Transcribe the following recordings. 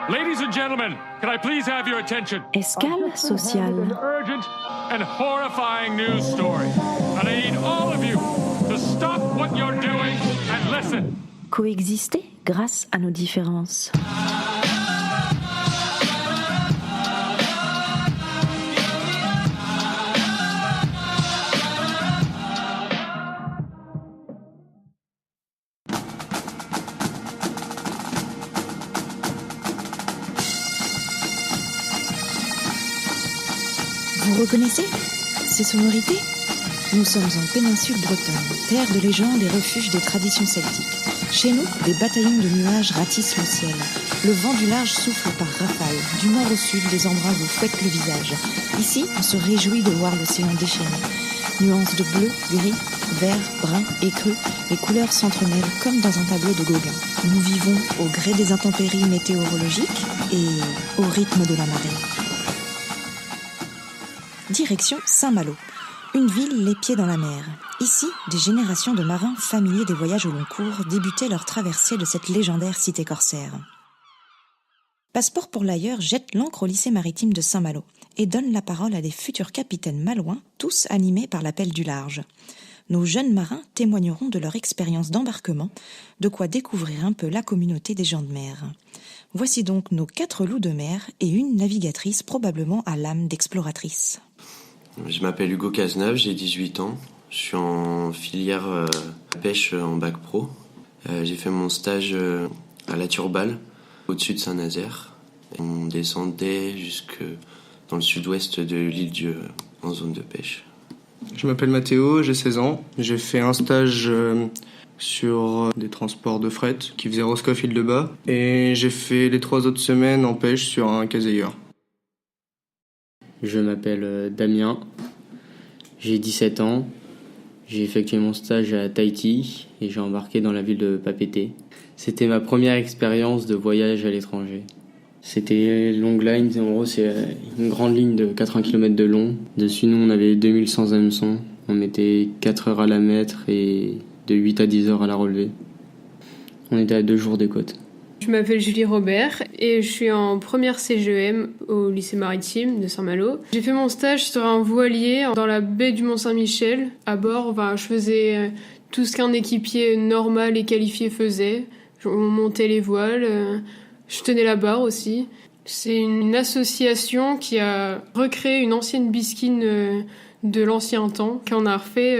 Ladies and gentlemen, can I please have your attention? Escale sociale. An urgent and horrifying news story. And I need all of you to stop what you're doing and listen. Coexister grâce à nos différences. Vous reconnaissez ces sonorités ? Nous sommes en péninsule bretonne, terre de légendes et refuge des traditions celtiques. Chez nous, des bataillons de nuages ratissent le ciel. Le vent du large souffle par rafales. Du nord au sud, les embruns vous fouettent le visage. Ici, on se réjouit de voir l'océan déchaîné. Nuances de bleu, gris, vert, brun et cru, les couleurs s'entremêlent comme dans un tableau de Gauguin. Nous vivons au gré des intempéries météorologiques et au rythme de la marée. Direction Saint-Malo, une ville les pieds dans la mer. Ici, des générations de marins familiers des voyages au long cours débutaient leur traversée de cette légendaire cité corsaire. Passeport pour l'ailleurs jette l'ancre au lycée maritime de Saint-Malo et donne la parole à des futurs capitaines malouins, tous animés par l'appel du large. Nos jeunes marins témoigneront de leur expérience d'embarquement, de quoi découvrir un peu la communauté des gens de mer. Voici donc nos 4 loups de mer et une navigatrice probablement à l'âme d'exploratrice. Je m'appelle Hugo Cazeneuve, j'ai 18 ans. Je suis en filière pêche en bac pro. J'ai fait mon stage à la Turballe, au-dessus de Saint-Nazaire. On descendait jusque dans le sud-ouest de l'île-Dieu, en zone de pêche. Je m'appelle Mathéo, j'ai 16 ans. J'ai fait un stage sur des transports de fret qui faisait Roscoff Île-de-Bas. Et j'ai fait les 3 autres semaines en pêche sur un caseilleur. Je m'appelle Damien, j'ai 17 ans, j'ai effectué mon stage à Tahiti et j'ai embarqué dans la ville de Papeete. C'était ma première expérience de voyage à l'étranger. C'était longue line, en gros c'est une grande ligne de 80 km de long. Dessus nous on avait 2100 hameçons, on mettait 4 heures à la mettre et de 8 à 10 heures à la relever. On était à 2 jours des côtes. Je m'appelle Julie Robert et je suis en première CGEM au lycée maritime de Saint-Malo. J'ai fait mon stage sur un voilier dans la baie du Mont-Saint-Michel. À bord, je faisais tout ce qu'un équipier normal et qualifié faisait. On montait les voiles, je tenais la barre aussi. C'est une association qui a recréé une ancienne bisquine de l'ancien temps, qu'on a refait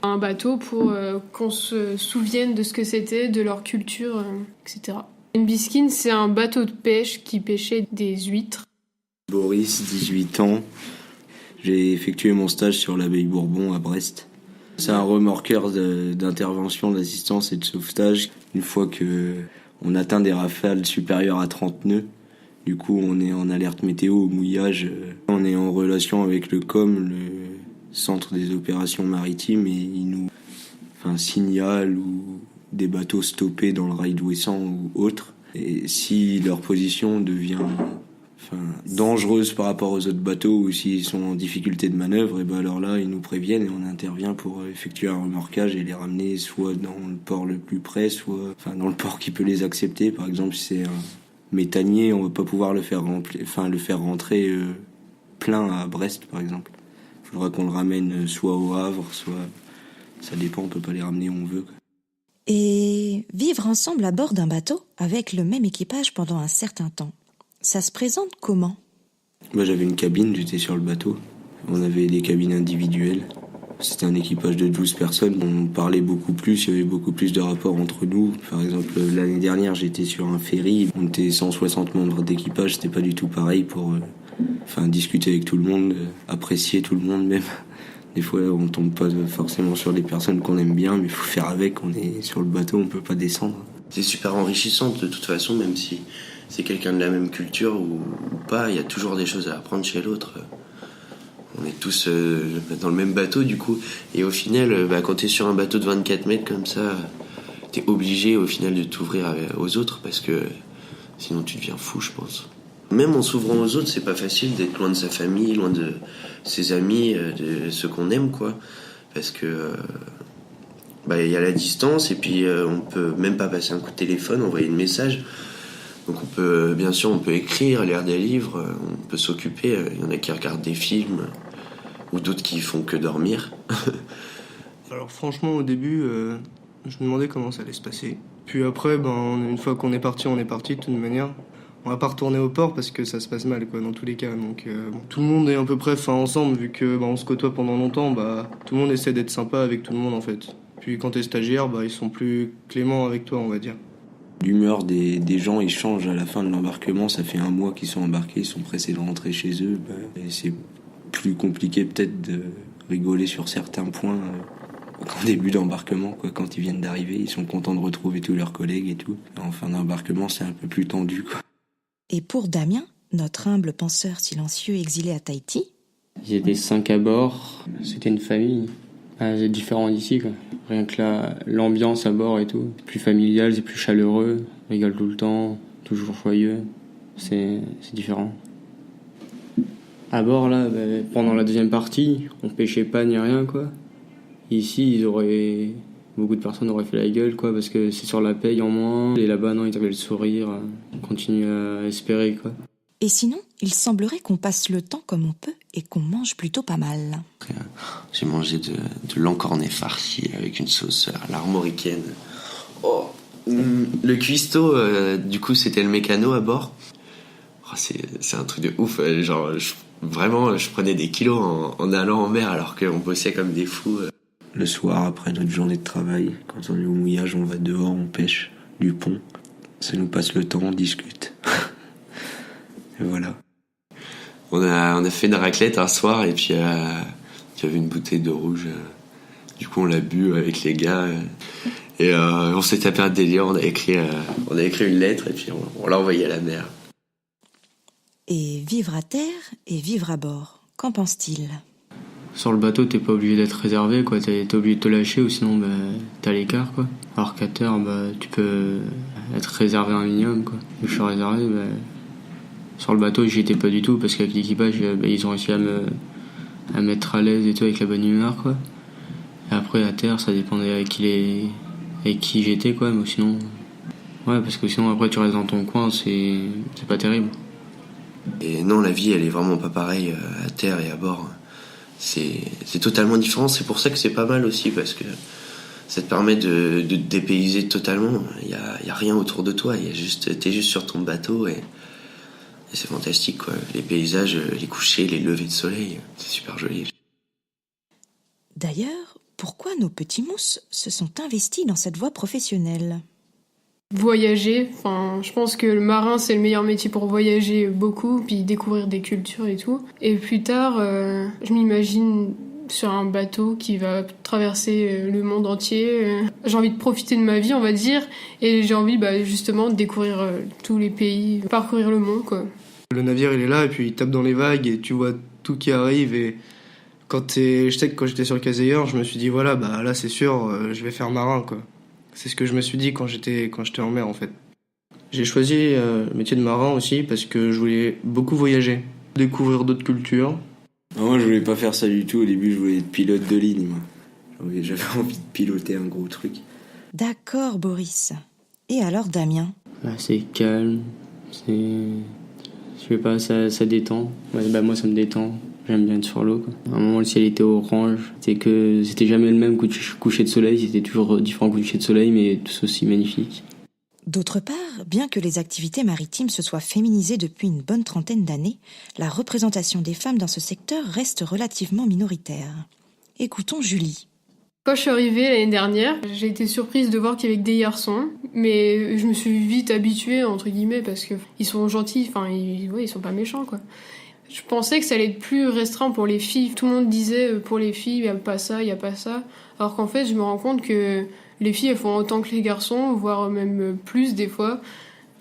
un bateau pour qu'on se souvienne de ce que c'était, de leur culture, etc. Une bisquine, c'est un bateau de pêche qui pêchait des huîtres. Boris, 18 ans. J'ai effectué mon stage sur l'abbaye Bourbon à Brest. C'est un remorqueur d'intervention, d'assistance et de sauvetage. Une fois qu'on atteint des rafales supérieures à 30 nœuds, du coup on est en alerte météo au mouillage. On est en relation avec le COM, le centre des opérations maritimes, et ils nous signalent ou des bateaux stoppés dans le rail d'Ouessant ou autre. Et si leur position devient dangereuse par rapport aux autres bateaux ou s'ils sont en difficulté de manœuvre, et alors là ils nous préviennent et on intervient pour effectuer un remorquage et les ramener soit dans le port le plus près, soit dans le port qui peut les accepter. Par exemple, si c'est un méthanier, on va pas pouvoir le faire rentrer plein à Brest par exemple. Il faudra qu'on le ramène soit au Havre, soit ça dépend, on peut pas les ramener où on veut. Et vivre ensemble à bord d'un bateau avec le même équipage pendant un certain temps, ça se présente comment ? J'avais une cabine, j'étais sur le bateau. On avait des cabines individuelles. C'était un équipage de 12 personnes. On parlait beaucoup plus, il y avait beaucoup plus de rapports entre nous. Par exemple, l'année dernière, j'étais sur un ferry. On était 160 membres d'équipage, c'était pas du tout pareil pour discuter avec tout le monde, apprécier tout le monde même. Des fois, on tombe pas forcément sur des personnes qu'on aime bien, mais il faut faire avec. On est sur le bateau, on peut pas descendre. C'est super enrichissant de toute façon, même si c'est quelqu'un de la même culture ou pas, il y a toujours des choses à apprendre chez l'autre. On est tous dans le même bateau du coup, et au final, quand t'es sur un bateau de 24 mètres comme ça, t'es obligé au final de t'ouvrir aux autres, parce que sinon tu deviens fou, je pense. Même en s'ouvrant aux autres, c'est pas facile d'être loin de sa famille, loin de ses amis, de ceux qu'on aime, quoi. Parce que y a la distance, et puis on peut même pas passer un coup de téléphone, envoyer un message. Donc bien sûr, on peut écrire, lire des livres, on peut s'occuper. Il y en a qui regardent des films, ou d'autres qui font que dormir. Alors franchement, au début, je me demandais comment ça allait se passer. Puis après, une fois qu'on est parti, on est parti de toute manière. On va pas retourner au port parce que ça se passe mal, quoi, dans tous les cas. Donc tout le monde est à peu près ensemble, vu que on se côtoie pendant longtemps. Tout le monde essaie d'être sympa avec tout le monde en fait. Puis quand t'es stagiaire, ils sont plus cléments avec toi, on va dire. L'humeur des gens, ils changent à la fin de l'embarquement. Ça fait 1 mois qu'ils sont embarqués, ils sont pressés de rentrer chez eux. Et c'est plus compliqué peut-être de rigoler sur certains points qu'en début d'embarquement, quoi. Quand ils viennent d'arriver, ils sont contents de retrouver tous leurs collègues et tout. En fin d'embarquement, c'est un peu plus tendu, quoi. Et pour Damien, notre humble penseur silencieux exilé à Tahiti, Ils étaient 5 à bord, c'était une famille. C'est différent d'ici, quoi. Rien que l'ambiance à bord et tout. C'est plus familial, c'est plus chaleureux, on rigole tout le temps, toujours joyeux. C'est différent. À bord, là, pendant la deuxième partie, on pêchait pas ni rien, quoi. Ici, beaucoup de personnes auraient fait la gueule, quoi, parce que c'est sur la paye en moins. Et là-bas, non, ils avaient le sourire. On continue à espérer, quoi. et sinon, il semblerait qu'on passe le temps comme on peut et qu'on mange plutôt pas mal. J'ai mangé de l'encornet farci avec une sauce à l'armoricaine. Oh, le cuistot, du coup, c'était le mécano à bord. Oh, c'est un truc de ouf. Vraiment, je prenais des kilos en allant en mer alors qu'on bossait comme des fous. Le soir, après notre journée de travail, quand on est au mouillage, on va dehors, on pêche du pont. Ça nous passe le temps, on discute. Et voilà. On a fait une raclette un soir et puis il y avait une bouteille de rouge. Du coup, on l'a bu avec les gars. Et on s'est tapé un délire. On a écrit une lettre et puis on l'a envoyée à la mer. Et vivre à terre et vivre à bord, qu'en pense-t-il ? Sur le bateau, t'es pas obligé d'être réservé, quoi. T'es obligé de te lâcher ou sinon t'es à l'écart, quoi. Alors qu'à terre, tu peux être réservé un minimum, quoi. Je suis réservé, sur le bateau, j'y étais pas du tout parce qu'avec l'équipage, ils ont réussi à me mettre à l'aise et tout avec la bonne humeur, quoi. Et après, à terre, ça dépendait avec qui j'étais, quoi. Mais sinon, ouais, parce que sinon après tu restes dans ton coin, c'est pas terrible. Et non, la vie, elle est vraiment pas pareille à terre et à bord. C'est totalement différent. C'est pour ça que c'est pas mal aussi, parce que ça te permet de te dépayser totalement. Il y a rien autour de toi. T'es juste sur ton bateau et c'est fantastique, quoi. Les paysages, les couchers, les levées de soleil, c'est super joli. D'ailleurs, pourquoi nos petits mousses se sont investis dans cette voie professionnelle ? Voyager, je pense que le marin c'est le meilleur métier pour voyager beaucoup, puis découvrir des cultures et tout. Et plus tard, je m'imagine sur un bateau qui va traverser le monde entier. J'ai envie de profiter de ma vie, on va dire, et j'ai envie justement de découvrir tous les pays, parcourir le monde, quoi. Le navire, il est là, et puis il tape dans les vagues, et tu vois tout qui arrive, et je sais que quand j'étais sur le Caseilleur, je me suis dit, voilà, là c'est sûr, je vais faire marin, quoi. C'est ce que je me suis dit quand j'étais en mer, en fait. J'ai choisi le métier de marin aussi parce que je voulais beaucoup voyager, découvrir d'autres cultures. Non, moi, je voulais pas faire ça du tout. Au début, je voulais être pilote de ligne, moi. J'avais envie de piloter un gros truc. D'accord, Boris. Et alors, Damien ? C'est calme, je sais pas, ça détend. Ouais, moi, ça me détend. J'aime bien être sur l'eau, quoi. À un moment, le ciel était orange. C'était jamais le même coucher de soleil. C'était toujours différents couchers de soleil, mais tous aussi magnifiques. D'autre part, bien que les activités maritimes se soient féminisées depuis une bonne trentaine d'années, la représentation des femmes dans ce secteur reste relativement minoritaire. Écoutons Julie. Quand je suis arrivée l'année dernière, j'ai été surprise de voir qu'il y avait que des garçons, mais je me suis vite habituée, entre guillemets, parce qu'ils sont gentils, ils sont pas méchants, quoi. Je pensais que ça allait être plus restreint pour les filles. Tout le monde disait pour les filles, il n'y a pas ça, il n'y a pas ça. Alors qu'en fait, je me rends compte que les filles, elles font autant que les garçons, voire même plus des fois.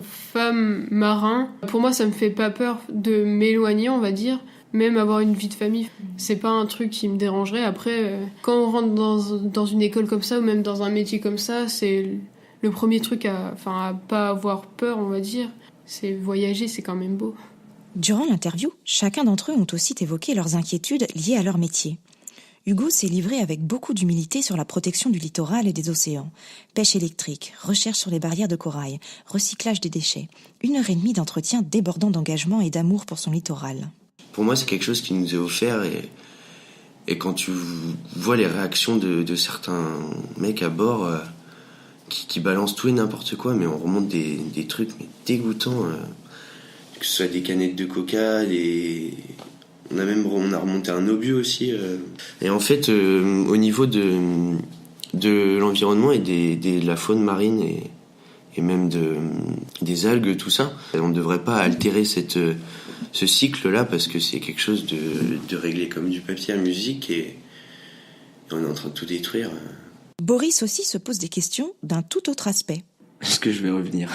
Femme, marin, pour moi, ça me fait pas peur de m'éloigner, on va dire. Même avoir une vie de famille, c'est pas un truc qui me dérangerait. Après, quand on rentre dans une école comme ça, ou même dans un métier comme ça, c'est le premier truc à pas avoir peur, on va dire. C'est voyager, c'est quand même beau. Durant l'interview, chacun d'entre eux ont aussi évoqué leurs inquiétudes liées à leur métier. Hugo s'est livré avec beaucoup d'humilité sur la protection du littoral et des océans. Pêche électrique, recherche sur les barrières de corail, recyclage des déchets. 1h30 d'entretien débordant d'engagement et d'amour pour son littoral. Pour moi, c'est quelque chose qui nous est offert et quand tu vois les réactions de certains mecs à bord qui balancent tout et n'importe quoi, mais on remonte des trucs mais dégoûtants, que ce soit des canettes de coca, on a remonté un obus aussi. Et en fait, au niveau de l'environnement et de la faune marine et même des algues, tout ça, on ne devrait pas altérer ce cycle-là parce que c'est quelque chose de réglé comme du papier à musique et on est en train de tout détruire. Boris aussi se pose des questions d'un tout autre aspect. Est-ce que je vais revenir?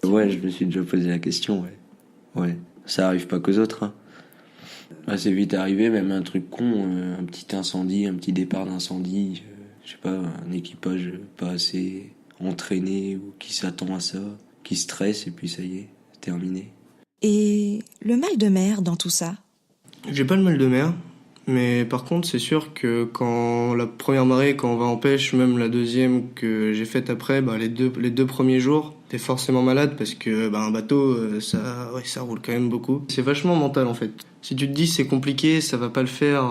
Ouais, je me suis déjà posé la question, ouais. Ça arrive pas qu'aux autres, hein. C'est vite arrivé, même un truc con, un petit incendie, un petit départ d'incendie, je sais pas, un équipage pas assez entraîné ou qui s'attend à ça, qui stresse et puis ça y est, c'est terminé. Et le mal de mer dans tout ça? J'ai pas le mal de mer, mais par contre c'est sûr que quand la première marée, quand on va en pêche, même la deuxième que j'ai faite après, les deux premiers jours, t'es forcément malade parce que un bateau, ça roule quand même beaucoup. C'est vachement mental en fait. Si tu te dis c'est compliqué, ça va pas le faire,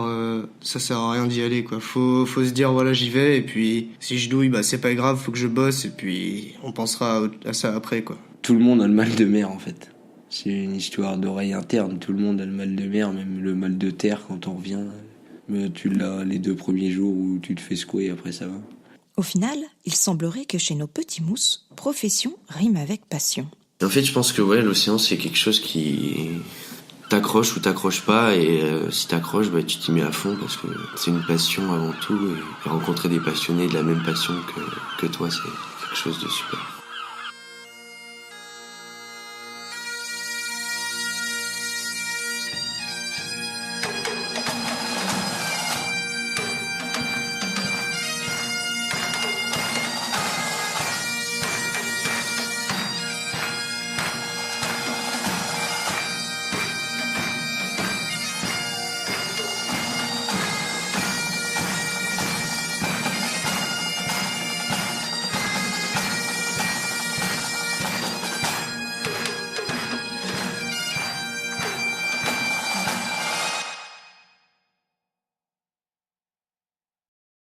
ça sert à rien d'y aller quoi. Faut se dire voilà j'y vais et puis si je douille c'est pas grave, faut que je bosse et puis on pensera à ça après quoi. Tout le monde a le mal de mer en fait. C'est une histoire d'oreille interne, tout le monde a le mal de mer, même le mal de terre quand on revient. Mais tu l'as les 2 premiers jours où tu te fais secouer, après ça va. Au final, il semblerait que chez nos petits mousses, profession rime avec passion. En fait, je pense que l'océan c'est quelque chose qui t'accroche ou t'accroche pas et si t'accroches, tu t'y mets à fond parce que c'est une passion avant tout et rencontrer des passionnés de la même passion que toi, c'est quelque chose de super.